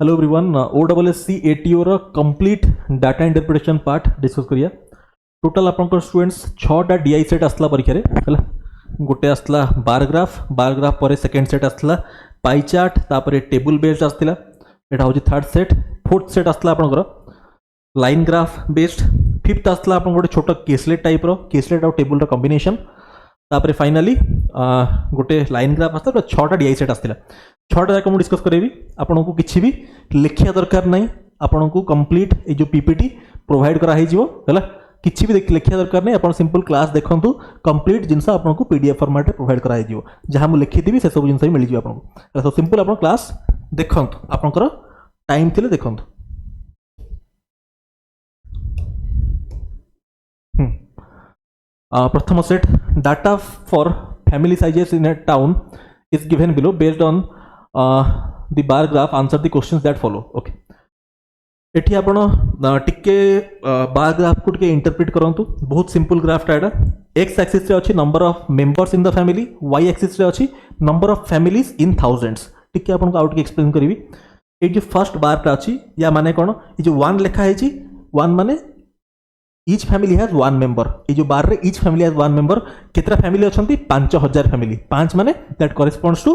Hello everyone OSSC ATO रो complete data interpretation part discuss करिया। Total आपन students 6टा DI सेट आसला परीक्षा रे हला। गोटे आसला बार ग्राफ पर सेकंड सेट आसला पाई चार्ट तापर टेबल बेस्ड आसला। एटा होची थर्ड सेट। फोर्थ सेट आसला आपन लाइन ग्राफ बेस्ड। फिफ्थ आसला आपन गोटे छोटा केसलेट टाइप रो केसलेट और टेबल रो कॉम्बिनेशन। तापर फाइनली गोटे लाइन ग्राफ आसला 6टा DI सेट आसला। 6टा जाक मु डिस्कस करेबी। आपन को किछि भी लिखिया दरकार नहीं। आपन को कंप्लीट ए जो पीपीटी प्रोवाइड करा ही जीवो हला। किछि भी लिखिया दरकार नहीं। आपन सिंपल क्लास देखंतु कंप्लीट जिंस आपन को पीडीएफ फॉर्मेट रे प्रोवाइड करा ही जीवो। जहां मु लिखि देबी से सब जिंस भी मिल जीवो आपन को। तो सिंपल आपन क्लास देखंतु आपनकर टाइम थिले देखंतु। प्रथम set data for family sizes in a town is given below based on the bar graph. Answer the questions that follow. Okay. एठी आपण टिके बार ग्राफ को टिके इंटरप्रेट करंतु। बहुत सिंपल ग्राफ टा एटा। एक्स एक्सिस रे अछि number of members in the family, Y axis रे अछि number of families in thousands. टिके आपण को आउट के एक्सप्लेन करबी। ए जो फर्स्ट बार टा अछि या माने कोन ए जो 1 लिखा है छी 1 माने each family has one member. ये जो बार रे each family has one member कितना फैमिली अछंती 5000 फैमिली। 5 माने that corresponds to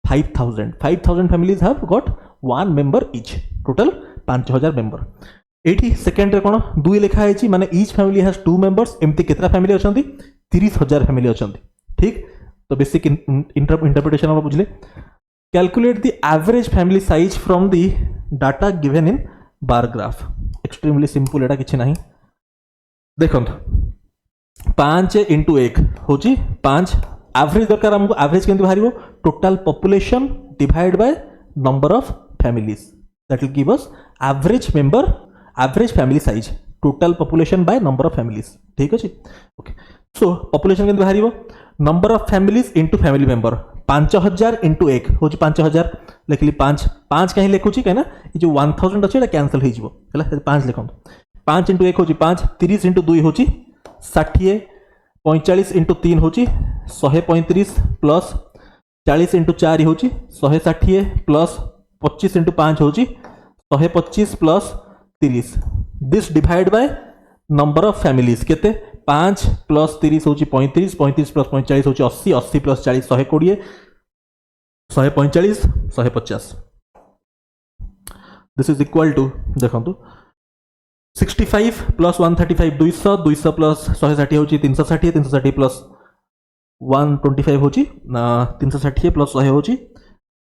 5000 families have got one member each. Total 5000 member. एठी सेकंड रे कोन 2 लिखा है छी माने each family has two members। एमती कितना फैमिली अछंती 30000 फैमिली अछंती। ठीक। तो बेसिक इंटरप्रिटेशन हम बुझले। Calculate the average family size from the data given in bar graph. Extremely simple एटा किछि नाही। देखंतु 5 into 1 होची 5। एवरेज दरकार हमको एवरेज केंति बाहरिबो total population divide by number of families that will give us average family size total population by number of families. ठीक अछि। ओके। सो पॉपुलेशन केंति बाहरिबो number of families into family member. 5000 into 1 होची 5000 लिखली 5 कहीं लिखुची कहना ये जो 1000 अछि एटा कैंसिल हे जिवो हला 5 लिखंतु। 5 into 1 होची 5। 30 into 2 होची 60। 45 into 3 होची 135 प्लस 40 into 4 होची 160 प्लस 25 into 5 होची 125 plus 30। This divide by number of families केते 5 प्लस 30 होची 35। 35 प्लस 45 होची 80। 80 plus 40 120। 145 150। This is equal to देखंतु 65 प्लस 135 200। 200 प्लस 160 होची 360। 360 प्लस 125 होची 360 प्लस 100 होची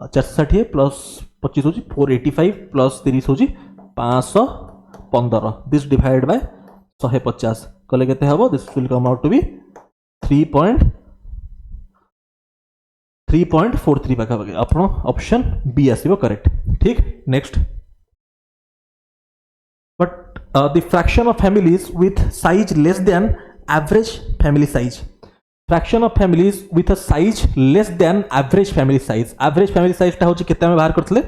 460 प्लस 25 होची 485 प्लस 30 होची 515। दिस डिवाइड बाय 150 कले केते हबो this will come out to be 3.43 पाखा पाखे। आपण ऑप्शन बी आसीबो करेक्ट। ठीक। Next but the fraction of families with size less than average family size. Fraction of families with a size less than average family size. Average family size टा होची केते में बाहर करथले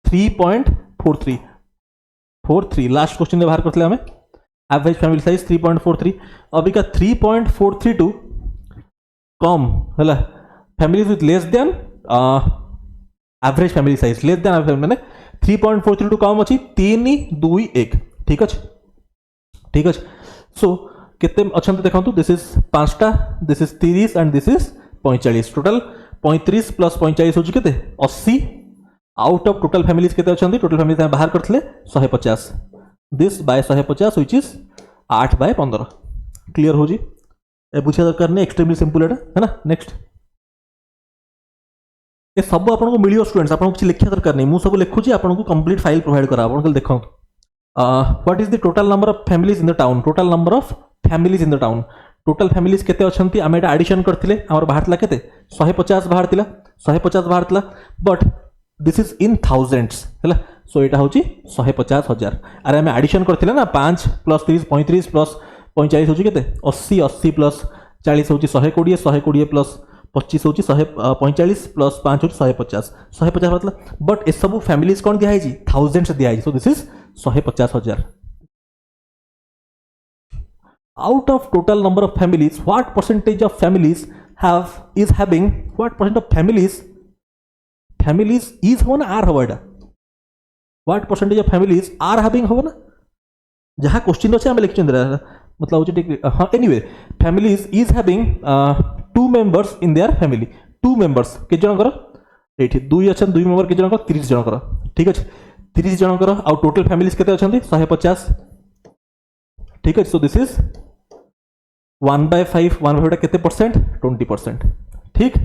3.43 लास्ट क्वेश्चन में बाहर करथले हमें एवरेज फैमिली साइज 3.43। अभी का 3.432 कम हला families with less than average family size less then माने 3.432 कम अछि 3 2 1। ठीक अछि। ठीक अछि। सो केते अछंत देखंतु दिस इज 5टा this is 30 and this is 45। Total 35 plus 45 होची केते 80। आउट ऑफ टोटल फैमिलीज केते अछंती टोटल फैमिलीज हम बाहर करथले 150। This by 150 which is 8/15। Clear हो जी। ए बुझा दरकार नहीं। एक्सट्रीमली सिंपल एटा है ना। नेक्स्ट ये सब आपन को मिलियो स्टूडेंट्स आपन को लिखिया दरकार नहीं। मु सब लिखुची आपन को कंप्लीट फाइल प्रोवाइड करा। आपन को देखो what is the total number of families in the town. Total number of families in the town. Total families केते अछंती आमे एटा एडिशन करथिले हमर बाहरतला केते 150 बाहरतिला 150 बाहरतला but this is in thousands हैला। सो एटा होची 150,000। अरे आमे एडिशन करथिले ना 5 प्लस 30 35 प्लस 45 होची केते 80। 80 प्लस 40 होची 120। 120 प्लस 25 होची 145 प्लस 5 होची 150। 150 मतलब बट ए सब फैमिलीज कोन दिया है जी थाउजेंड्स दिया है। सो this is 150,000। Out of total number of families, what percentage of families is having what percent of families is हम ना आर हम एटा what percentage of families are having हम ना जहाँ क्वेश्चन अच्छे आम लिखिं मतलब हूँ हाँ anyway families is having 2 members in their family 2 members के जनकर ये 2 अच्छा 2 मेंबर के जनकर 30 जनकर ठीक अच्छे 30 जनकर आउ टोटल फैमिलीज केते अछंती 150 ठीक अच्छे सो दिस इज 1/5 1/5 केते परसेंट 20% ठीक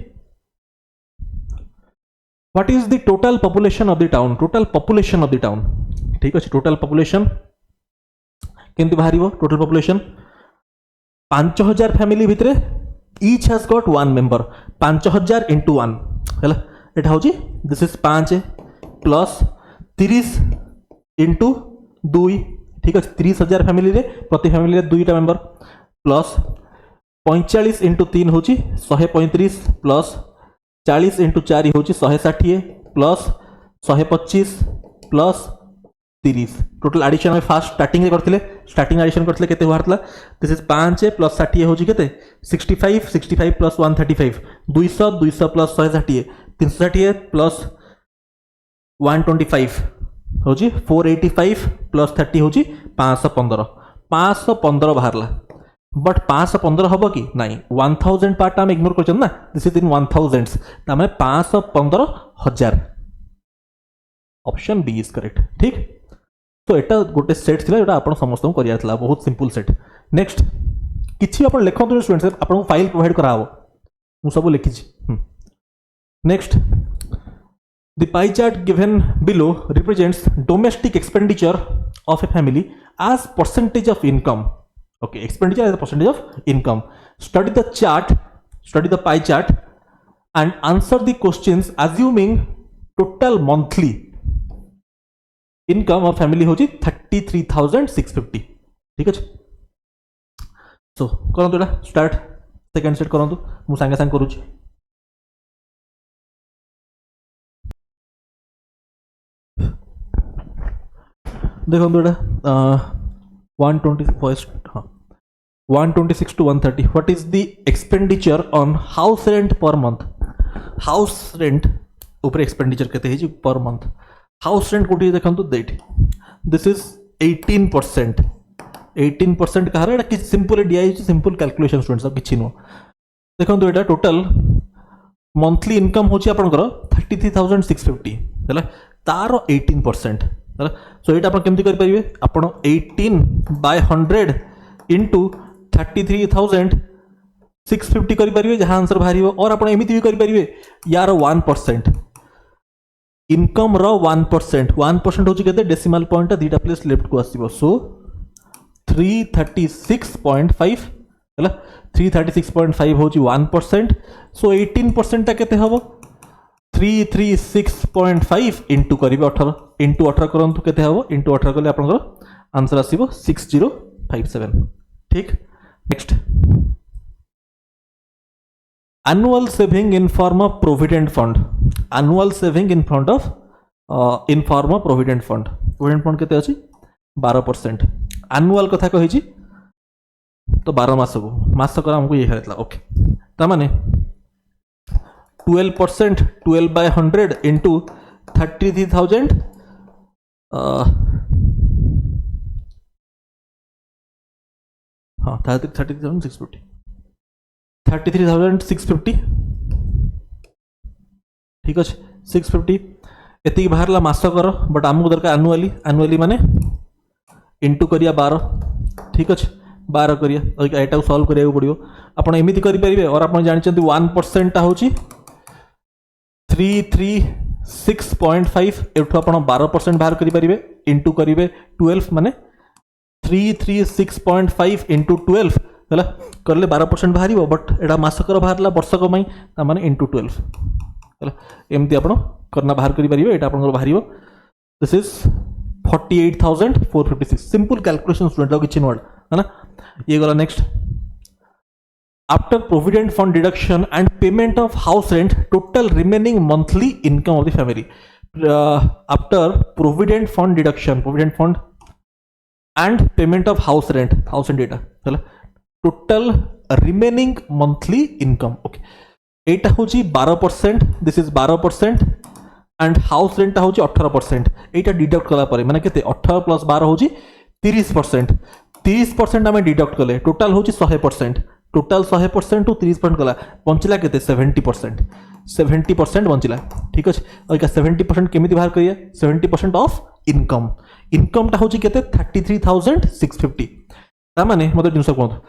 what is the total population of the town total population of the town ठीक अच्छे टोटल पॉपुलेशन केमती बाहर टोटल पॉपुलेशन 5000 फैमिली भितर each has got 1 member 5000 into 1 है एटा हूँ दिस इज 5 प्लस 30 इंटू 2 ठीक अच्छे 30,000 फैमिली रे प्रति फैमिली रे 2टा मेंबर प्लस 45 इंटू 3 हूँ 135 प्लस 40 इंटू 4 हूँ 160 प्लस 125 प्लस 30 टोटल एडिशन में फास्ट स्टार्टिंग करते स्टार्टिंग एडिशन करते केते बाहरला दिस इज 5 प्लस 60 हूँ केते 65 65 प्लस 135 200 200 प्लस 160 360 प्लस 125 हूँ 485 प्लस 30 हूँ 515 515 बाहरला बट 515 हम कि नाई 1000 पार्ट आम इग्नोर कर ना दिस इज इन 1000 तार 515,000 ऑप्शन बी इज करेक्ट ठीक तो एटा गोटे सेट थिला जोटा आपण समस्त को करिया थिला बहुत सिंपल सेट नेक्स्ट किछि आपण लेखन स्टूडेंट्स आपण फाइल प्रोवाइड करा हो मु सब लिखि छी next the pie chart given below represents domestic expenditure of a family as percentage of income okay expenditure as a percentage of income study the chart study the pie chart and answer the questions assuming total monthly income of family होची 33,650 ठीक है सो करंतु एटा start second set करंतु मु संगे संग करूची देखो एटा 120 फर्स्ट हाँ 126 to 130 what is the expenditure on house rent per month house rent ऊपर expenditure केते है जी per month house rent कोटी देखंतु देट this is 18% 18% कहार एटा कि सिंपल दिया है सिंपल कैलकुलेशन स्टूडेंट्स अब किछि नो देखंतु एटा टोटल मंथली इनकम होची आपनकर 33,650 हैला तार 18% हैला सो एटा अपन केमति कर परिबे आपण 18/100 into 33,650 कर परिबे जहां आंसर बाहरिबो और आपण एमिति भी कर परिबे यार 1% इनकम रो 1% 1% होची केते डेसिमल पॉइंट दीटा प्लेस लेफ्ट को आसीबो सो 336.5 हैला 336.5 होची 1% सो 18% ता केते हबो 336.5 इंटू करिबे 18 इंटू 18 करंतु केते हबो इंटू 18 कले आपनकर आंसर आसीबो 6057 ठीक next annual saving in form of provident fund annual saving in form of provident fund केते अछि 12% annual कथा कहि छी तो 12 मास को मास कर हमको ये हेतला ओके त माने 12% 12/100 into 33,000 हाँ 33,650 33,650 ठीक अच्छे 650 एति बाहरला मास कर बट आमको दरकार एनुअली माने इंटू करिया 12 ठीक अच्छे 12 करिया एटा सॉल्व करिया पड़ियो आपण एमिति करि परिबे और आपण जानिचंती 1% ता होची 336.5 एठो आपण 12% बाहर करि परिबे इंटू करिवे 12 माने 336.5 इंटू 12 है करले 12% बाहर बट एटा मासकर बाहरला वर्षक माने इंटू 12 है एमती आप करना बाहर करें एटा आप बाहर this is 48,456 simple calculation student किसी नुआ है ना ये गला next after provident fund deduction and payment of house rent total remaining monthly income of the family after provident fund deduction provident fund and payment of house rent data है total remaining monthly income okay एटा होची 12% this is 12% and house rent हूँ 18%। यहाँ deduct कलापर मैंने के 18 plus 12 हूँ 30%। 30% आम deduct कले टोटाल हूँ 100%। टोटाल 100% टू 30% गला बंचला के 70%। 70% बंचला ठीक अच्छे। और 70% केमी बाहर करिए 70% ऑफ इनकम। इनकमटा हूँ के 33,650 ताने मत जिन कहूँ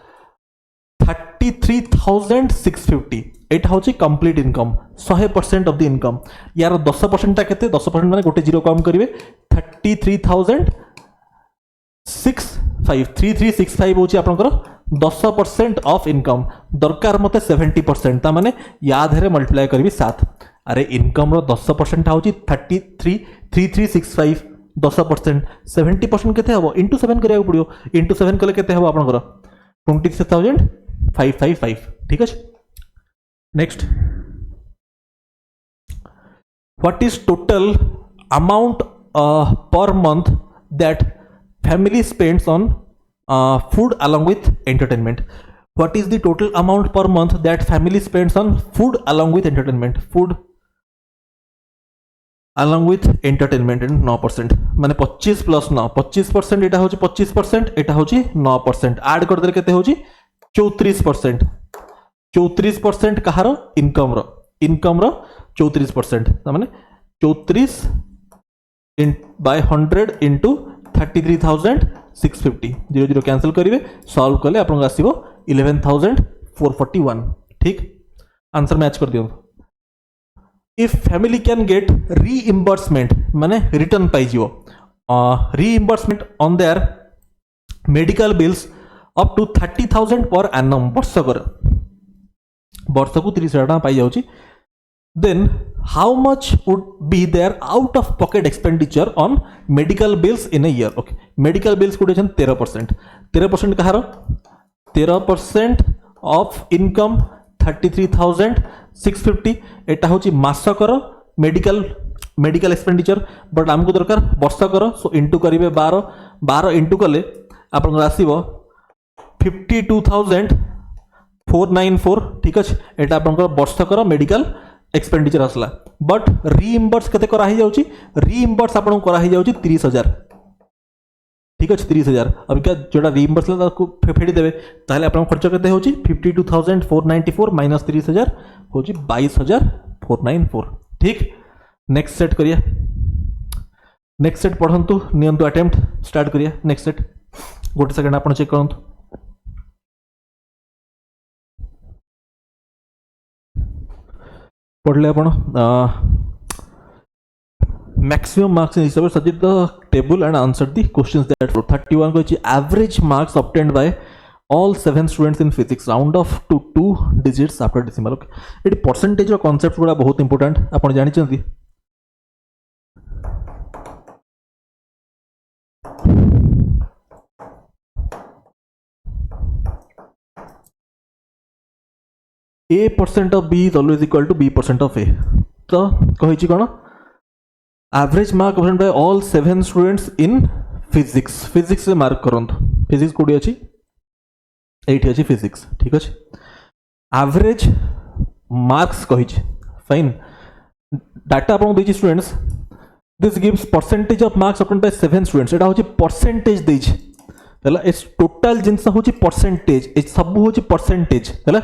33,650 एटा हूँ complete income 100% of the income. यार 10% टा केते 10% माने गोटे जीरो कम करिवे 33,665 हूँ आपंकर 10% ऑफ इनकम दरकार मत 70% ता माने याद है मल्टीप्लाई करी 7। अरे इनकम रो 10% हूँ 33,665 10% 70% केते हबो इंटू 7 करिया पड़ियो। इंटू 7 कले केते हबो आपनकर 26,555 ठीक है। Next what is total amount per month that family spends on food along with entertainment? What is the total amount per month that family spends on food along with entertainment? Food along with entertainment and 9% माने 25 plus 9 25% एटा होची 25% एटा होची 9% add कर देले केते होची 34%। 34% कहार income रो 34% माने 34 by 100 into 33,650 0 0 cancel करेंगे solve कले आपको आसो 11,441 ठीक। आंसर मैच कर दियो। If family can get reimbursement माने रिटर्न पाई reimbursement on their medical bills up to 30,000 पर एनम वर्षकर वर्षक 30,000 टका पाई जाउची then how much would be their out of pocket expenditure on medical bills in a year? Okay, medical bills को 13%। 13% कहार 13% of income 33,650 एटा होची मासकर medical expenditure but आमको दरकार वर्षकर so into करेंगे 12 into कले आप आसो 52,494 ठीक अच्छे। एटा आप वर्षकर मेडिकल एक्सपेंडिचर आसला बट रीइंबर्स केते करा ही जाउची रीइंबर्स आपन करा ही जाउची 30,000 ठीक अछि 30,000। अब क्या जोड़ा रीइंबर्स ला को फेडी देबे ताले आपन खर्च केते होची 52,494 माइनस 30,000 होची 22,494 ठीक। नेक्स्ट सेट करिया नेक्स्ट सेट पढंतु नियंतु अटेम्प्ट स्टार्ट करिया। नेक्स्ट सेट गोटे सेकंड आपन चेक करंतु। पढ़ले आपण मैक्सिमम मार्क्स हिसाब से सजित the table and answer the questions that 31 को average marks obtained by all 7 students in physics round off to 2 digits after decimal. Okay ये परसेंटेज रो कांसेप्ट गुड़ा बहुत इंपोर्टेंट आपण जानि चंती। A% of B is always equal to B% of A। तो कही कौन average mark obtained by all 7 students in physics. Physics से मार्क करंतु फिजिक्स कोडी अछि एठी अछि फिजिक्स ठीक अछि। एवरेज मार्क्स कही फाइन डाटा आपन देछि students this gives percentage of marks obtained by 7 students. एटा होछि परसेंटेज देछि हला इस टोटल जिंस होछि परसेंटेज ए सब होछि परसेंटेज हला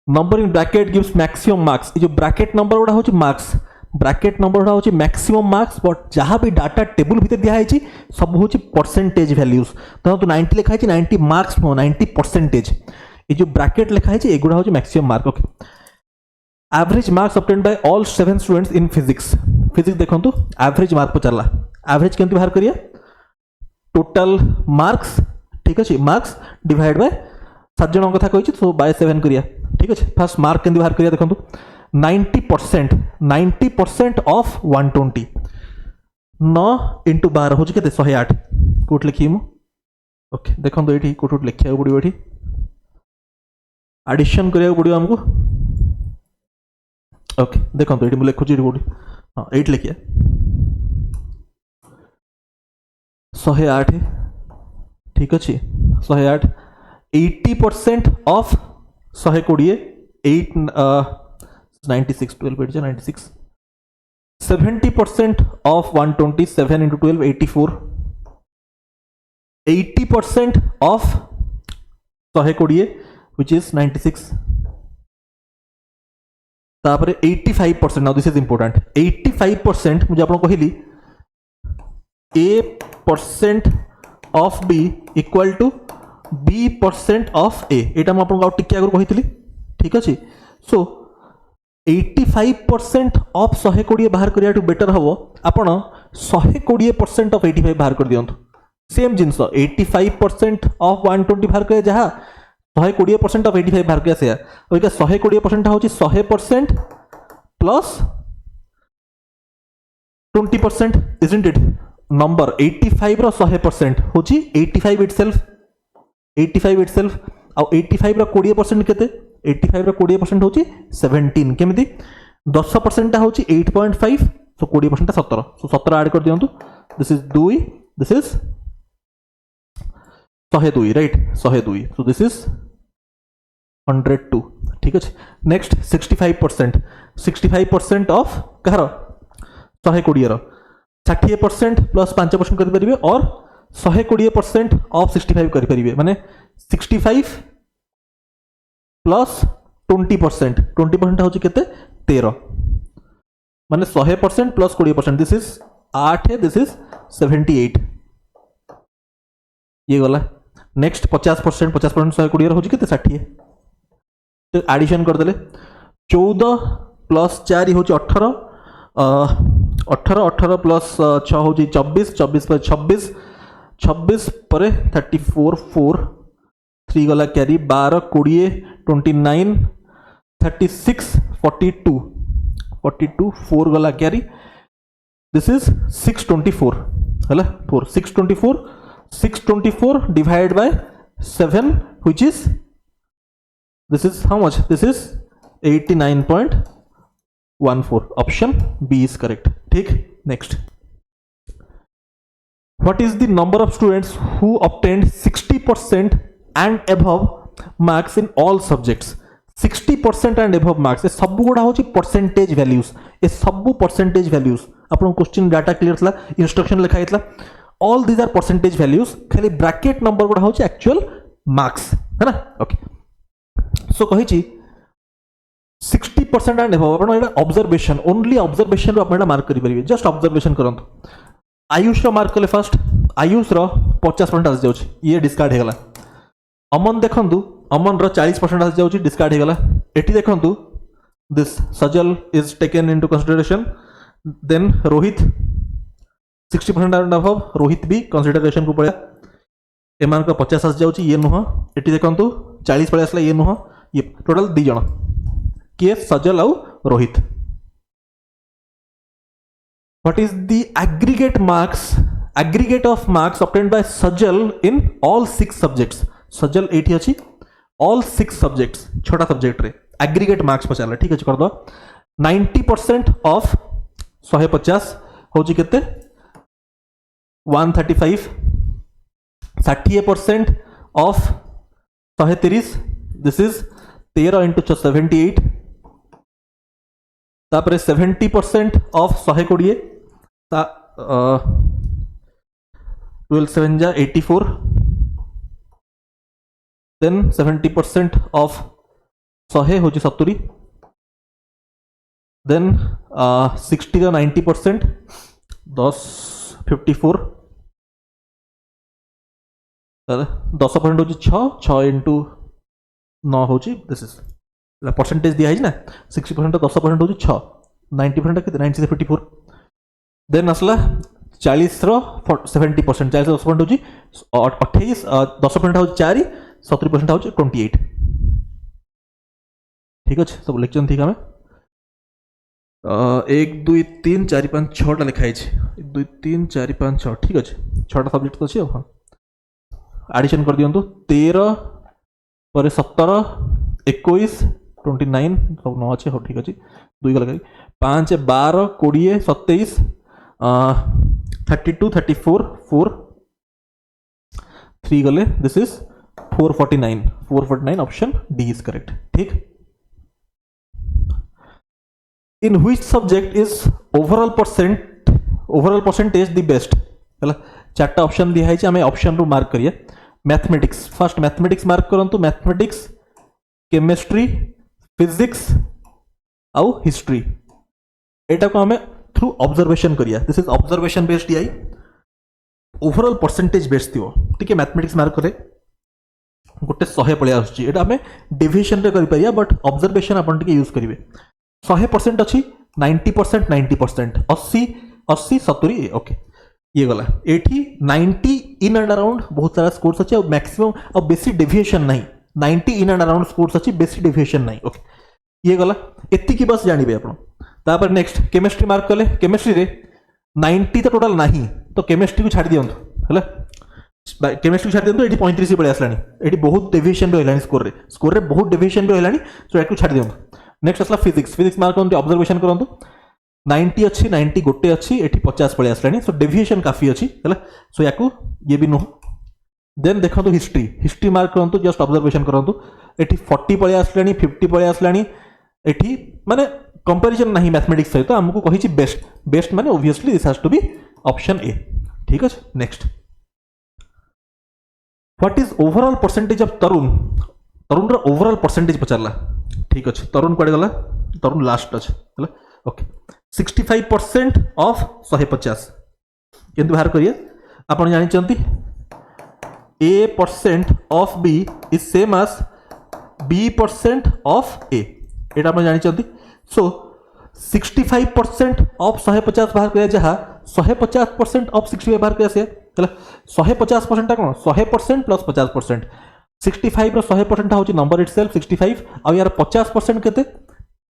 number in bracket gives maximum marks. ये जो ब्रैकेट नंबर गुड़ा होची मार्क्स ब्रैकेट नंबर गुड़ा होची मैक्सिमम मार्क्स बट जहाँ भी डाटा टेबल भीतर दिया है सब होची परसेंटेज वैल्यूज। तो 90 लिखा है 90 मार्क्स नो 90%। ये जो ब्रैकेट लिखा है एगुड़ा होची maximum mark. Okay average marks obtained by all 7 students in physics. Physics देखंतु एवरेज मार्क पचारला एवरेज केमती बाहर करिया टोटल मार्क्स ठीक अछि मार्क्स डिवाइड बाय 7 जन कथा कही सो बाय 7 करिया ठीक है। फर्स्ट मार्क केंदी बाहर करिया देखंतु 90% ऑफ 120 9 इंटू 12 हो केते 108 कोट लिखी मु। ओके देखंतु एठी कोट लिखिया पड़ियो एठी एडिशन करिया पड़ियो हमको। ओके देखंतु एठी मु लिखुची कोट हां 8 लिखिया 108 ठीक अछि 108 80% of 120 8 96 12 96 70% of 127 into 12 84, 80% of 120 which is 96, तापर 85%, now this is important, 85% मुझे आपको कहली a percent of b equal to b percent of a, एटा मैं आपको टिके आगु कही, ठीक अच्छे। सो 85% ऑफ 120 बाहर करिया टू बेटर हबो आपण 120% ऑफ 85 बाहर कर दियंतु, सेम जिंस 85% ऑफ 120 बाहर करे जहा 120% ऑफ 85 बाहर के आसे ओइका 120% होची 100% प्लस 20%, isn't it? नंबर 85 रो 100% होची 85 itself आ 85 रो 20% केते, 85 रो 20% होची 17, केमिति 10% टा होची 8.5, सो 20% टा 17, सो 17 ऐड कर दियंतु, this is 2, this is 102, right 102, so this is 102, ठीक है। नेक्स्ट 65% ऑफ कहार 120 रो 60% प्लस 5% कर परिबे और 120% ऑफ 65 कर परिबे, माने 65 प्लस 20% होची केते 13, माने 100% प्लस 20%, दिस इज 8 है, दिस इज 78, ये गला। नेक्स्ट 50% 120 होची केते 60, तो एडिशन कर देले 14 प्लस 4 होची 18, 18 प्लस 6 होची 24, 24 पर 26, 26 पर 34 4, 3 गला कैरी 12 20 29 36 42 42 4 गला कैरी, दिस इज 624 हला 4 624 divided by 7 which is this is how much, this is 89.14, option B is correct, ठीक। next, what is the number of students who obtained 60% and above marks in all subjects? 60% and above marks ए सब गुड़ा होची percentage values, ए सब percentage values आपन question data clear थला, instruction लिखा हितला, all these are percentage values, खाली ब्रैकेट नंबर गुड़ा होची एक्चुअल मार्क्स, है ना। ओके, सो कहिची 60% एंड अबव आपण एटा ऑब्जर्वेशन, ओनली ऑब्जर्वेशन रो आपण मार्क करि परिबे, जस्ट ऑब्जर्वेशन करंतु। आयुष रो मार्क कले फर्स्ट, आयुष रो 50% आस जाउची, ये डिस्कार्ड हे गला। अमन देखंतु, अमन रो 40% आस जाउची, डिस्कार्ड हे गला। एठी देखंतु, this Sajal is taken into consideration, then Rohit 60% and above, Rohit भी कंसीडरेशन को पड़े, एमान का 50 आस जाउची, ये नुह। एठी देखंतु 40 पड़े आसला, ये नुह, ये टोटल 2 जण के सजल आउ Rohit. What is the aggregate of marks obtained by Sajal in all 6 subjects? Sajal एठी अछि ऑल 6 सब्जेक्ट्स, छोटा सब्जेक्ट रे एग्रीगेट मार्क्स पचाला, ठीक अछि कर दो। 90% ऑफ 150 होची केते 135, 60% ऑफ 130, दिस इज 13 into 78, तापर 70% ऑफ 120 ता 12 7 जा 84, देन 70% ऑफ 100 होची 70, देन 60 का 90% 10 54, 10% होची 6 into 9 होची, दिस इज परसेंटेज दिया है ना, 60% 10% होची 6, 90% के 90 से 54, देन असला 40 रो 70%, 40 10% होची 28, 10% होची 4, 70% होची 28, ठीक अछि। सब लेक्चर ठीक हमें 1 2 3 4 5 6 टा लिखा है, 1 2 3 4 5 6, ठीक अछि। 6टा सब्जेक्ट अछि। हां, एडिशन कर दियंतु 13 पर 17 21 29 सब 9 अच्छे, हो ठीक अच्छे। 2 गला 5 12 20 27 32 34 4 3 गले, this is 449, option D is correct, ठीक। In which subject is overall percentage the best है चार्टा ऑप्शन दिखाई आम ऑप्शन रु मार्क करिए मैथमेटिक्स फर्स्ट मैथमेटिक्स मार्क करंतु मैथमेटिक्स केमिस्ट्री फिजिक्स आउ हिस्ट्री एटा को आम थ्रू ऑब्जर्वेशन करिया this is observation based DI overall percentage best थी ठीक है मैथमेटिक्स मार्क करे गोटे 100 पड़े आसमें आम डेविएशन रे करिया बट ऑब्जर्वेशन आपन टिके यूज करिवे 100% अच्छी 90% 90% 80 70 ओके ये गला एठी 90 इन एंड अराउंड बहुत सारा स्कोर्स अच्छे और मैक्सिमम और बेसी डेविएशन नहीं 90 इन एंड अराउंड स्कोर्स अच्छी बेसी डेविएशन नहीं ओके ये गला एति की बस जानिबे आपण तापर नेक्स्ट केमिस्ट्री मार्क कले केमिस्ट्री रे 90 तो टोटल नहीं तो केमिस्ट्री को छाड़ी दियंतु हला केमिस्ट्री छाड़ी दियंतु एठी 35 पळे आसलानी एठी बहुत डेविएशन रहलानी स्कोर रे बहुत डेविएशन रहलानी सो एटू छाड़ी दियंतु नेक्स्ट आसला फिजिक्स फिजिक्स मार्क करंतु ऑब्जर्वेशन करंतु 90 अच्छी 90 गोटे अच्छी एठी 50 पळे आसलानी सो डेविएशन काफी अच्छी हला सो याकू ये भी नो देन देखंतु हिस्ट्री हिस्ट्री मार्क करंतु जस्ट ऑब्जर्वेशन करंतु एठी 40 पळे आसलानी 50 पळे आसलानी एठी माने कंपैरिजन नहीं मैथमेटिक्स सहित हमको कहि बेस्ट बेस्ट माने obviously this has to be option A ठीक है next what is overall percentage of Tarun Tarun रो ओवरऑल परसेंटेज पचारला ठीक अच्छे तरुण कड़े गला तरुण लास्ट अच्छे ओके 65% ऑफ 150 केंतु बाहर करिए आपण जानि A% of B is same as B% of A एटा आपण जानि सो 65% ऑफ 150 बाहर करिया जहा 150% ऑफ 65 बाहर करिया से 150% कौन 100% प्लस 50% 65 रो 100% होची नंबर इटसेल्फ 65 आ यार 50% केते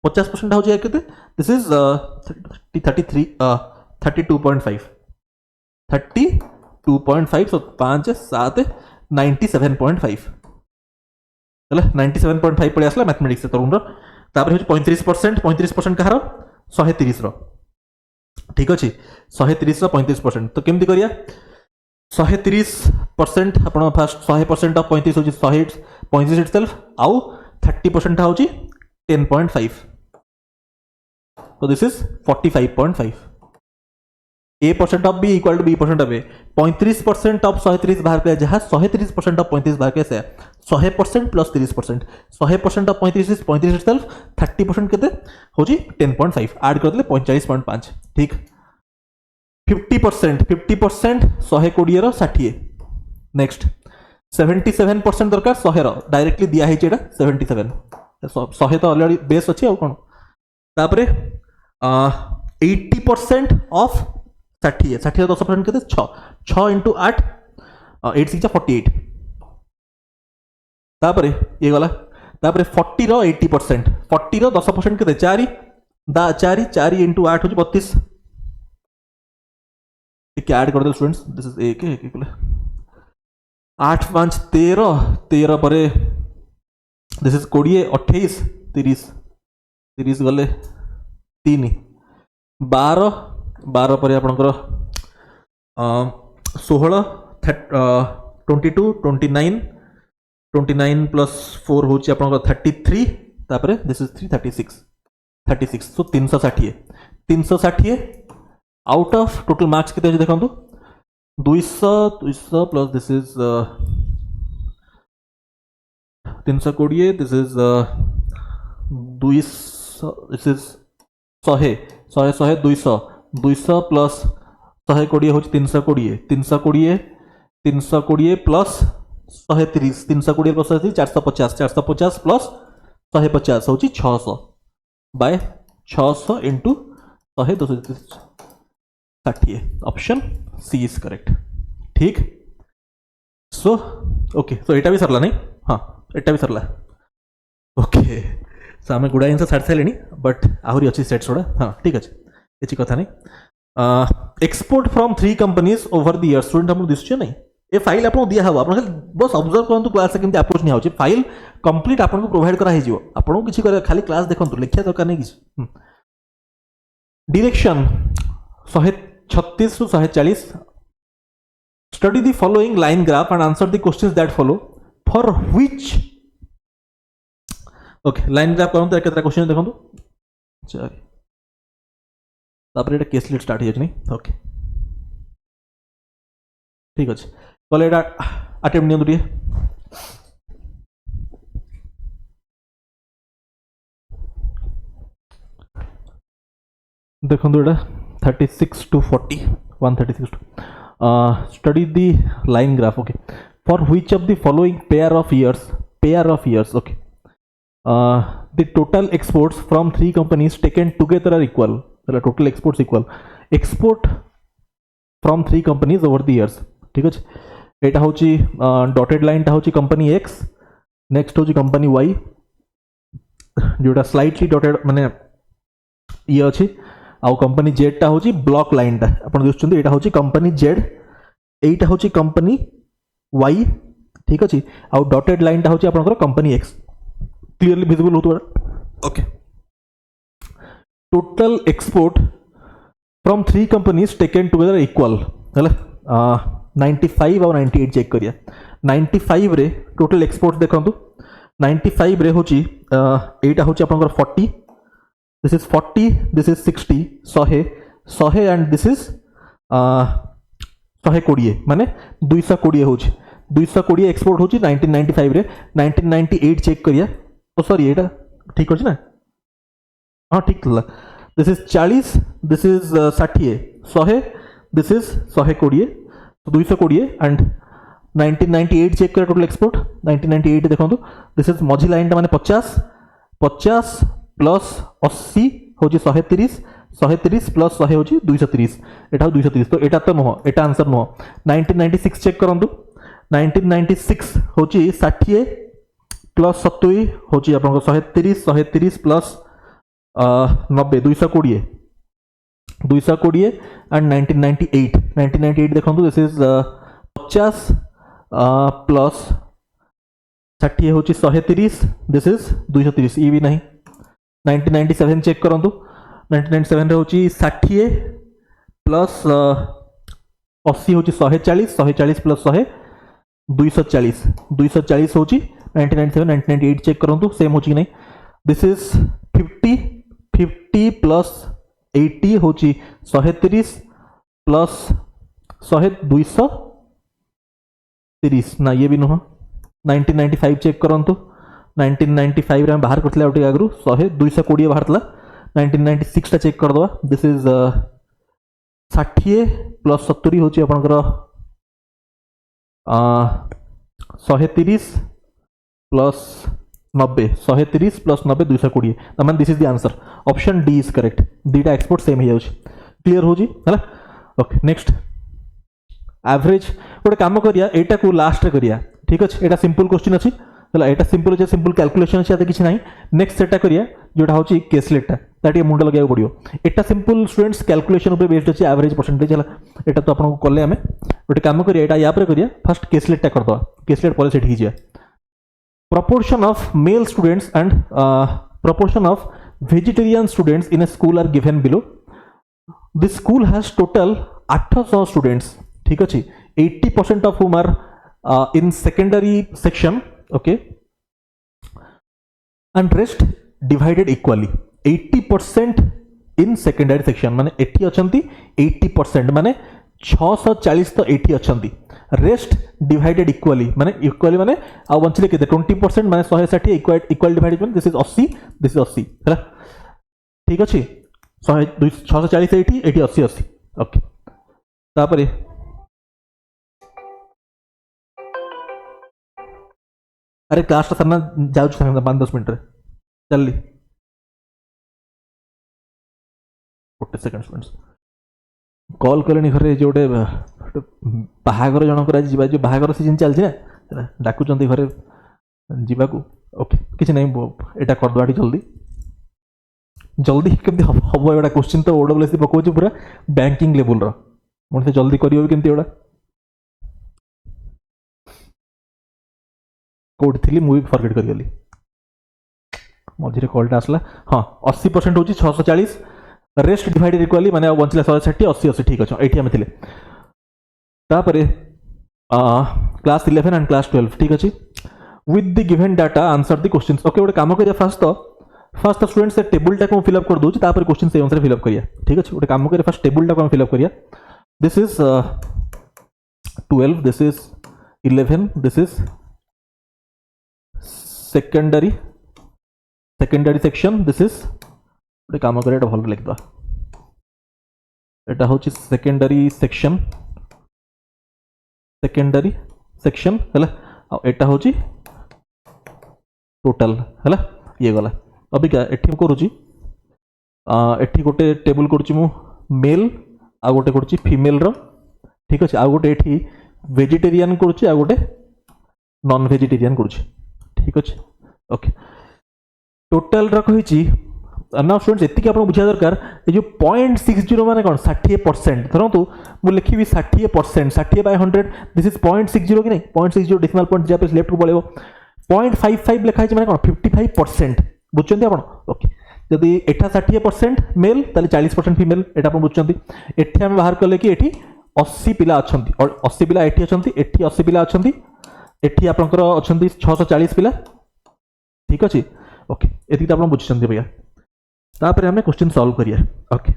50% होची या केते दिस इज 33 32.5 32.5 सो 5 7 97.5 हला 97.5 पड़े आसला मैथमेटिक्स से तरुण रो तापर होची 35% कहार 130 रो ठीक अछि 130 रो 35% तो केमती करिया 130% आपण फास्ट 100% ऑफ 35 होची 135 इटसेल्फ आउ 30% होची 10.5 तो this is 45.5 A% of B equal to B% of A 35% of 130 बाहर करे जहां 130% ऑफ 35 बाहर करे 100% प्लस 30% 100% ऑफ 35 इज 35 इटसेल्फ 30% केते होची 10.5 ऐड कर देले 45.5 ठीक 50% 120 रो 60 नेक्स्ट 77% दरकार 100 रो डायरेक्टली दिया है जेडा 77 100 तो ऑलरेडी बेस अछि आ कोन तापरे 80% ऑफ 60 60 10% केते 6 इंटू 8 8 6 48 तापरे ये गला तापरे 40 रो 80% 40 रो 10% केते 4 इंटू 8 हो 32 क्या ऐड कर दो स्टूडेंट्स दिस इज एक 8 5 13 13 पर दिस इज 20 28 30 30 गले 3 12 12 पर आपनकर 16 22 29 29 प्लस 4 होची आपनकर 33 तापरे this is 36 so 360 out of total marks कितने अच्छे देखो 200 plus this is 320 this is 200 this is 100 200 plus 120 हो 320 प्लस 130 320 प्लस 450 प्लस 150 हो 600 by 600 into 100 260 option C is correct ठीक सो ओके सो एटा भी सरला नहीं हाँ एटा भी सरला ओके सो आम गुड़ा जिन सारी सारे बट आहरी अच्छी सेट्स गुड़ा हाँ ठीक अच्छे किसी कथा नहीं export from 3 companies over the year student हमको दिशे नहीं ये फाइल आपको दिया हम आप बस ऑब्जर्व करूँ क्लास केमती अप्रोच नहीं होची फाइल कंप्लीट आपको प्रोवाइड करा हो आपको किसी खाली क्लास देखो लिखा दरकार नहीं किसी direction 136 to 140 study the following line graph and answer the questions that follow for which okay line graph करूँ तो एक क्वेश्चन देखो तापर एटा केसलेट स्टार्ट हो जाए ओके ठीक अच्छे कले एटा अटेम्प्ट नियंतु टिके देखो एटा 36 to 40 136 study the line graph okay for which of the following pair of years okay the total exports from 3 companies taken together are equal total exports equal export from 3 companies over the years ठीक अच्छे एटा होची dotted line टा होची company x next होची company Y जोटा slightly dotted माने ये अच्छी आउ कंपनी जेड टा होची ब्लॉक लाइन टा आपण देखुछंती एटा होची कंपनी जेड एटा होची कंपनी वाई ठीक अच्छे आउ डॉटेड लाइन टा होची आपनकर कंपनी एक्स क्लियरली विजिबल होतो okay total export from 3 companies taken together equal हैला 95 और 98 चेक करिया 95 रे टोटल एक्सपोर्ट देखंतु 95 रे होची एटा होची आपनकर 40 this is 40 this is 60 100 and this is 120 माने 220 होची 220 एक्सपोर्ट होची 1995 रे 1998 चेक करिया ओ सॉरी एटा ठीक होची ना हां ठीक थला this is 40 this is 60 100 this is 120 220 and 1998 check कर टोटल एक्सपोर्ट 1998 देखो दिस इज मझी लाइन माने 50 प्लस 80 होची 130 130 प्लस 100 होची 230 एटा 230 तो एटा तो नो एटा आंसर नो 1996 चेक करंतु 1996 होची 60 प्लस 70 होची आपन 130 प्लस 90 220 एंड 1998 देखो दिस इज 50 प्लस 60 होची 130 दिस इज 230 ये भी नहीं 1997 चेक करंतु 1997 रे होची 60 प्लस 80 होची 140 प्लस 100 240 होची 1997 1998 चेक करंतु सेम होची नहीं दिस इज 50 प्लस 80 होची 130 प्लस 100 230 ना ये भी नुह 1995 चेक करंतु 1995 रे बाहर करथले आउटे आगरु 100 220 बाहर थला 1996 टा चेक कर दवा दिस इज 60 प्लस 70 होची आपनकर 130 प्लस 90 130 प्लस 90 220 तमाम this is the answer option D is correct दीटा एक्सपोर्ट सेम ही जाउछ क्लियर हो जी हैला ओके नेक्स्ट एवरेज गोटे काम करिया एटा को लास्ट रे करिया ठीक अछि एटा सिंपल क्वेश्चन अछि हैला एटा सिंपल अछि सिंपल कैलकुलेशन अछि किछि नाही नेक्स्ट सेटा करिया जोटा होछि केसलेट ता मुंड लगाय पड़ियो एटा सिंपल स्टूडेंट्स कैलकुलेशन ऊपर बेस्ड अछि एवरेज परसेंटेज हैला एटा तो आपन को करले हमें गोटे काम करिया एटा या पर करिया फर्स्ट केसलेट टा कर दवा केसलेट पॉलिसी ठीक हिजिया proportion of male students and proportion of vegetarian students in a school are given below. This school has total 800 students ठीक अछि 80% of whom are in secondary section okay and rest divided equally 80% in secondary section माने 80 अछंती 80% माने 640 तो 80 अछंती rest divided equally माने equally माने आ बंचले केते 20% माने 160 equal divided माने दिस इज 80 दिस इज 80 हैला ठीक अछि 640 80 80 80 80 ओके तापरे अरे क्लास सरना जाउ छ 5-10 मिनिट रे चलली 40 सेकंड स्टूडेंट्स कॉल कले घरे जो गोटे बाहागर जनकर आज जो बाहागर सीजन चलती ना डाकुंट घरे जावाक ओके किसी ना यहाँ करदे जल्दी जल्दी केमती हम एटा क्वेश्चन तो ओडब्ल्यूएससी पकाउछ पूरा बैंकिंग लेवल मुझे जल्दी करियो केमती एटा कोड थी मुझे फॉरगेट करगली मझे कॉलटा आसला हाँ 80% होची 640 रेस्ट डिवाइडेड इक्वली माने बंचला 160 80 80 ठीक अछि एठी हम थिले तापरे क्लास 11 एंड क्लास 12 ठीक अछि with the given data answer the questions okay गोटे काम करिया फास्ट तो स्टूडेंट से टेबल टाक फिलअप कर दूँ तापर क्वेश्चन से अनुसार फिलअप करिया ठीक अच्छे गोटे काम करिए फास्ट टेबल टाक फिलअप करिया this is 12 this is 11 this is secondary section this is गोटे काम करिए एटा भल लिखिदा एटा होची सेकेंडरी सेक्शन हैला आ एटा होची टोटल हैला ये गला अबिका एठी करूची एठी गोटे टेबल करूची मु मेल आ गोटे करूची फीमेल रो ठीक अच्छे आ गोटे एठी वेजिटेरियन करूची आ गोटे नॉन वेजिटेरियन करूची ठीक अच्छे ओके टोटल रा कहिची ना स्टूडेंट्स एतिक आप बुझा दरकार ये जो 0.60 माने कौन 60% धरतु मु लिखी 60% 60 बाय 100 दिस इज 0.60 कि नहीं 0.60 डेसिमल पॉइंट जहाँ पे लेफ्ट को पड़ेगा 0.55 लिखा है माने कौन 55% बुझुंती आपण ओके जदि एठा 60% मेल ताले 40% फीमेल एटा आपण बुझुंती एठी हम बाहर कले कि एठी 80 पिला अछंती और 80 पिला एठी अछंती एठी 80 पिला अछंती एठी आपनकर अछंती 640 पिला ठीक अछि ओके एति आपण बुझुंती भैया तापर हमें क्वेश्चन सॉल्व करिए ओके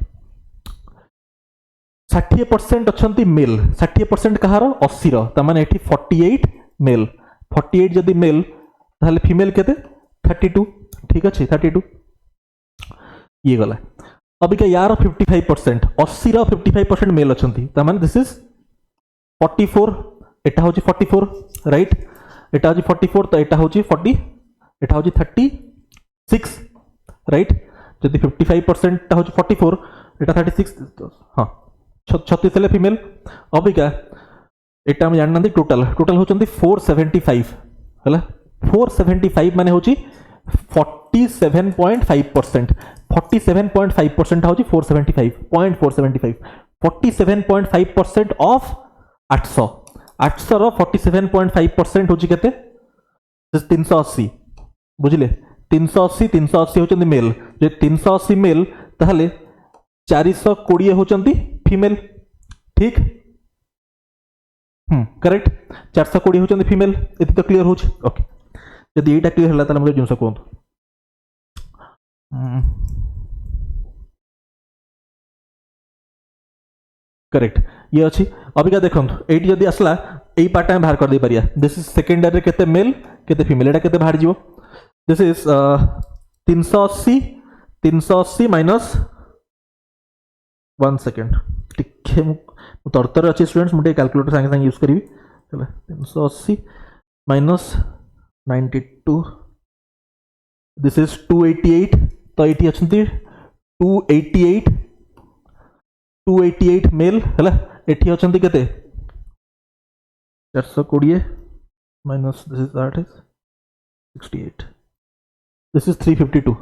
60% अछंती मेल 60% कहार 80 रो त माने एठी 48 मेल 48 जदि मेल ताले फीमेल केते 32 ठीक अच्छे 32 ये गला अबिका यार 55% 80 रो 55% मेल अछंती त माने दिस इज 44 एटा होची 44 राइट एटा होची 44 तो एटा होची 40 एटा होची 36 राइट जदि 55% होची 44 एटा 36 हां 36 हेले फीमेल अबिका एटा हम जानना टोटल होचंती 475 हला 475 माने होची 47.5% 47.5% होची 475 47.5% ऑफ 800 रो 47.5% होची केते 380 बुझिले 380 होचंती मेल जे 380 मेल ताहले 420 होचंती फीमेल ठीक करेक्ट 420 होचंती फीमेल एति तो क्लियर होची ओके यदि एटा क्लियर हला ताले मते जिंस कोंतो करेक्ट ये अच्छी अबिका देखो एटी जदि आसला यही पार्ट में बाहर कर दे पारिया दिस इज सेकेंडरी केते मेल केते फीमेल एटा केते बाहर जीवो दिस इज 380 माइनस 1 सेकेंड टिके तरतर अच्छे स्टूडेंट्स मुझे कैलकुलेटर संगे संगे यूज करी 380 माइनस 92 दिस इज 288 तो ये अच्छी 288 मेल है एटी अच्छा केते 420 minus this is 68 this is 352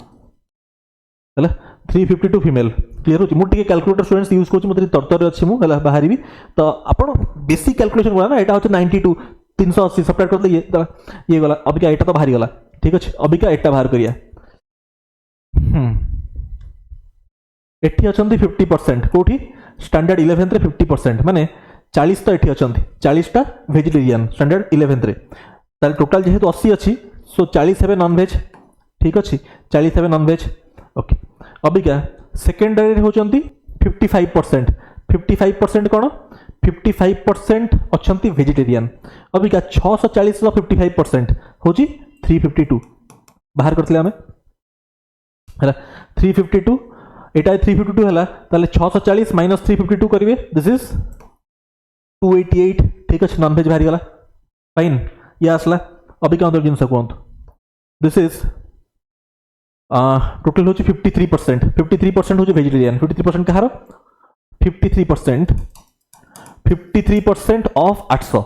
है 352 फीमेल क्लियर हो मुझे कैलकुलेटर स्टूडेंट्स यूज कर तरतर अच्छी मुझे बाहर तो आप बेसिक कैलकुलेशन गला ना यहाँ 92 380 सब्ट्रैक्ट करते ये गला अबिका एटा तो बाहरी गला ठीक अच्छे अबिका एटा बाहर करिया एटी अच्छा 50% कौटी स्टैंडर्ड 11 रे 50% माने 40 तो एटी अच्छा 40 टा वेजिटेरियन स्टैंडर्ड 11 रे ताल टोटल जेहेतु 80 अच्छी सो 40 है नॉन वेज ठीक अच्छे 40 है नॉन वेज ओके अबिका सेकेंडरी होचंती 55% कौन 55% अच्छी वेजिटेरियन अबिका 640 रो 55% होची 352 बाहर करथिले हमें है 352 एटा 352 है ताले 640 माइनस 352 करेंगे दिस इज 288 ठीक अच्छे नॉन वेज बाहरी गला फाइन ये आसला अबिका जिनस कहतु दिस इज टोटल होची 53% होची vegetarian 53% Kahar 53% of 800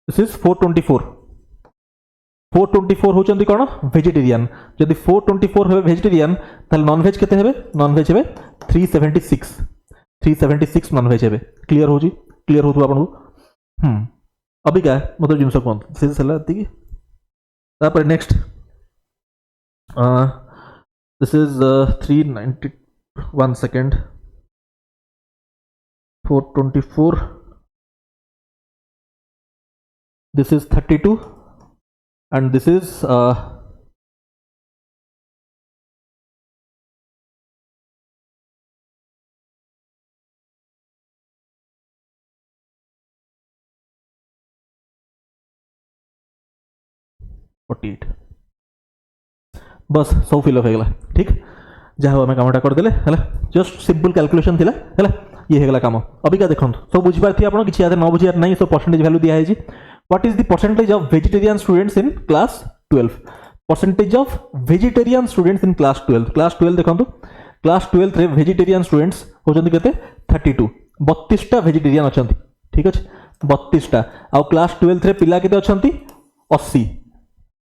this is 424 होचंती कौन वेजिटेरियन जदि 424 है वेजिटेरियन ताल नॉन वेज केते हेबे नॉन वेज हेबे 376 नॉन वेज हेबे क्लियर होची क्लियर होतु आपन अबिका मते जिनस कोन दिस इज हला ती तापर next this is 391 second 424 this is 32 and this is 48 बस सब फिलअप हो गला ठीक जहाँ आम कमटा करदे है जस्ट सिंपल कैलकुलेशन थिला है ये होगा कम अबिका देखो सब बुझीपारे आप किसी याद न बुझार ना सब परसेंटेज वैल्यू दिखाई what is the percentage of vegetarian students in class 12 percentage of vegetarian students in class 12 देखो क्लास 12 रे वेजिटेरियन स्टूडेंट्स होचंती केते 32 32टा वेजिटेरियन अछंती ठीक अछि 32टा आ क्लास 12 रे पिला केते अछंती 80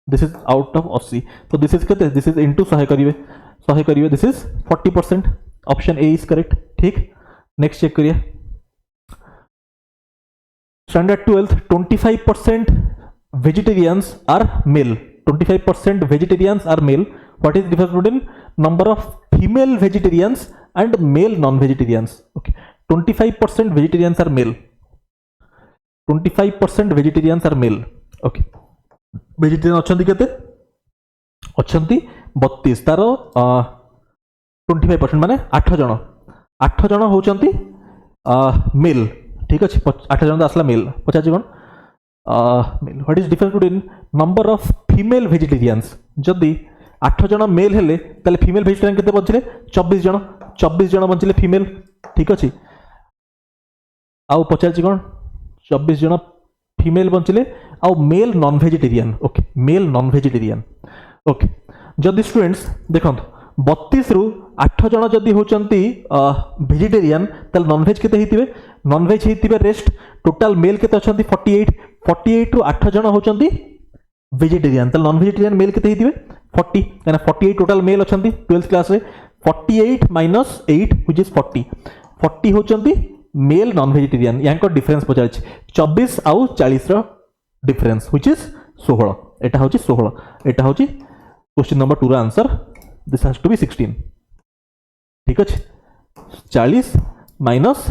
दिस इज आउट ऑफ 80 तो दिस इज केते दिस इज इनटू 100 करिवे this is 40% option A is correct ठीक नेक्स्ट चेक करिए standard 12th 25% vegetarians are male 25% vegetarians are male what is the difference between number of female vegetarians and male non-vegetarians okay 25% vegetarians are male 25% vegetarians are male okay vegetarian अछंती केते अछंती 32 तार 25% माने 8 जन होचंती mail ठीक अच्छे 8 जन आसला male पचास कौन male what is difference between number of female vegetarians जदि 8 जन मेल हेले ताले फीमेल वेजिटेरियन केते बचले 24 जन बचले फीमेल ठीक अच्छे आउ पचास कौन 24 जन फीमेल बचले आउ male non vegetarian okay male non vegetarian okay जदि स्टूडेंट्स देखो 32 रु 8 जन जदि होचंती वेजिटेरियन ताल नॉनवेज केते हितिबे नॉनवेज हितिबे रेस्ट टोटल मेल केते अछंती 48 रु 8 जन होचंती वेजिटेरियन ताल नॉन वेजिटेरियन मेल केते हितिबे 40 यानी 48 टोटल मेल अछंती 12th क्लास रे 48 माइनस 8 व्हिच इज 40 होचंती मेल नॉन वेजिटेरियन यांको डिफरेंस पचार 24 आउ 40 रो डिफरेंस व्हिच इज 16 एटा होची 16 एटा होची क्वेश्चन नंबर 2 रा answer this has to be 16 ठीक अच्छे 40 माइनस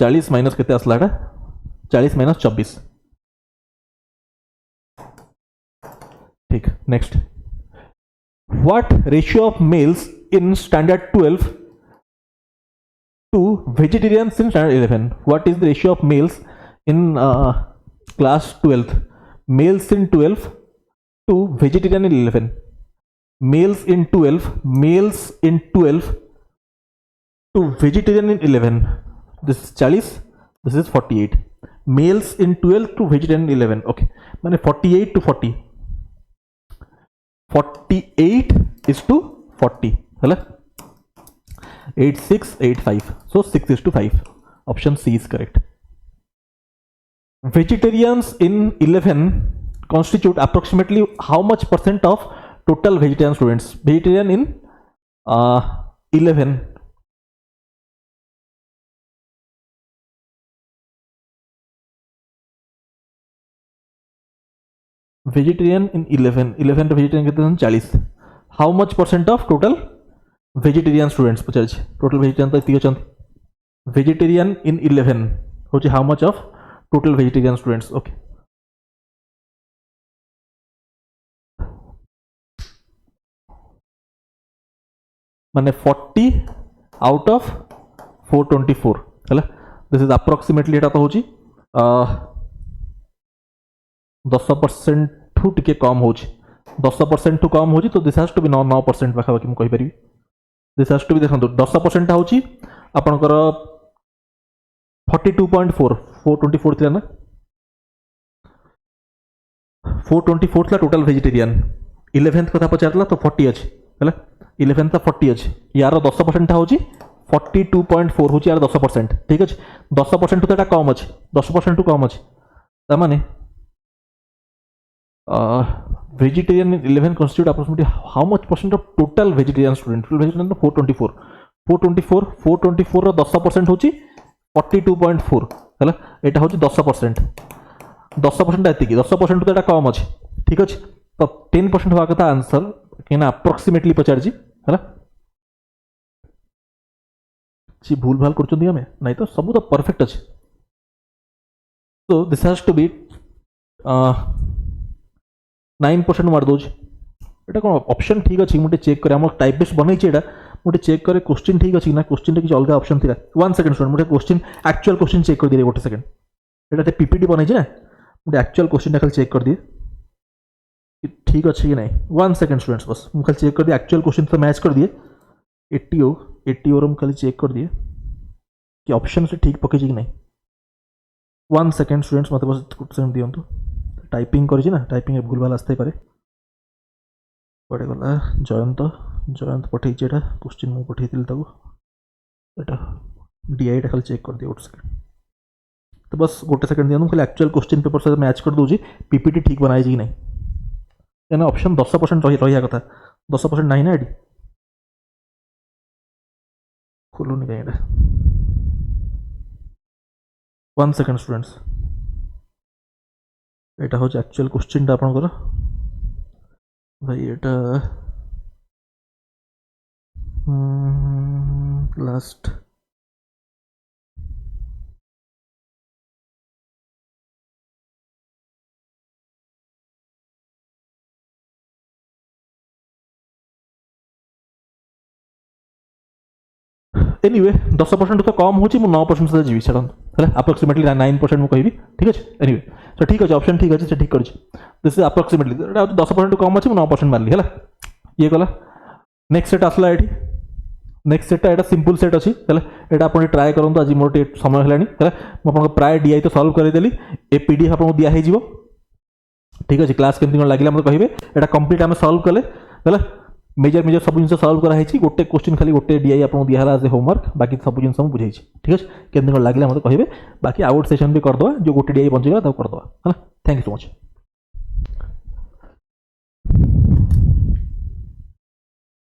40 माइनस केते आसला 40 माइनस 24 ठीक next what ratio of males in standard 12 to vegetarians in standard 11 what is the ratio of males in class 12 males in 12 to vegetarian in 11 males in 12 to vegetarian in 11 this is 40 this is 48 males in 12 to vegetarian in 11 okay माने 48 to 40 48 is to 40 हैला 8685 so 6 is to 5 option C is correct vegetarians in 11 constitute approximately how much percent of total vegetarian students vegetarian in 11 vegetarian in 11 to vegetarian कितने 40 how much percent of total vegetarian students Pachar total vegetarian तो इतनी अचंती vegetarian in 11 होची how much of total vegetarian students okay माने 40 out of 424 है this is approximately एटा तो होची 10% ठू टिके कम होची 10% ठू कम होची तो दिस हैज टू बी 9% पाखा बाकी कहि परिबी दिस हैज टू बी देखंतु 10% होची आपनकर 42.4 424 थिला ना 424 था टोटल वेजिटेरियन 11th कथा पचारला तो 40 अछि हैला 11th 40 अच्छे यार 10% होची 42.4 होची यार 10% ठीक अच्छे 10% तो कम अच्छे 10% टू कम अच्छे तामाने vegetarian in 11 constitute approximately how much percent of total vegetarian student total vegetarian 424 रो 10% होची 42.4 हैला एटा होची 10% 10% एति की 10% तो एटा कम अच्छे ठीक अच्छे तो 10% होगा कथा आंसर कहना अप्रोक्सीमेटली पचार जी है ना जी भूल भाल कर चुंदी हमें नहीं तो सब तो परफेक्ट अच्छे तो दिस हैज टू बी 9% मार दोज एटा कोन ऑप्शन ठीक अछि मुटे चेक करे हम टाइप बेस बनै छी एटा मुटे चेक करे क्वेश्चन ठीक अछि ना क्वेश्चन रे किछ अलगा ऑप्शन थिला 1 सेकंड स्टूडेंट मुटे क्वेश्चन एक्चुअल क्वेश्चन चेक कर दिले 1 सेकंड एटा ते पीपीटी बनै छी ना गोटे एक्चुअल क्वेश्चन खाली चेक कर दिए कि ठीक अच्छे कि नहीं. 1 सेकेंड स्टूडेंट्स बस मुझे खाली चेक कर दिए एक्चुअल क्वेश्चन से मैच कर दिए. 80 ओर खाली चेक कर दिए कि ऑप्शन से ठीक पकई कि नहीं. 1 सेकेंड स्टूडेंट्स मत बस क्वेश्चन दिंतु टाइपिंग कर टाइपिंग भूल भाल आसते पारे. पड़े गला जयंत पठे क्वेश्चन मुझे पठेली डीआई खाली चेक कर दिए गोटे सेकेंड. तो बस गोटे सेकेंड दिखाँ खाली एक्चुअल क्वेश्चन पेपर सहित मैच कर दूसरी पीपीटी ठीक बनाई कि नहीं. क्या ऑप्शन 10% रहा कथा 10% ना ना ये खोलुनि कहीं. 1 सेकेंड स्टूडेंट्स यहाँ हूँ एक्चुअल क्वेश्चन आपंकर भाई एटा लास्ट एनीवे 10% तो कम हो 9% से जी छाड़ अप्रोक्सीमेटली 9% मुझे कहि ठीक अच्छे. एनीवे तो ठीक अच्छे ऑप्शन ठीक अच्छे ठीक कर दिस इज अप्रोक्सीमेटली 10% कम अच्छे 9% मारली है ये गला. नेक्स्ट सेट आसला ये नेक्स्ट सेटा यहाँ सिंपल सेट अच्छी है आप ट्राए करूँ. आज मोर समय है मुझे प्राय डीआई तो सल्व करदेली ए पीडीएफ आपको दिखाई ठीक अच्छे. क्लास केमती लगे मतलब कहे यहाँ कंप्लीट आम सल्व कले है मेजर सब जिन सल्व कराई गोटे क्वेश्चन खाली गोटे डीआई आपको दिहला एज होमवर्क बाकी सब जिन मुझे बुझे ठीक अच्छे. केमती लगे मतलब कहे बाकी आउट सेशन भी करदे जो गोटे डीआई बचेगा करदे है. Thank you so much.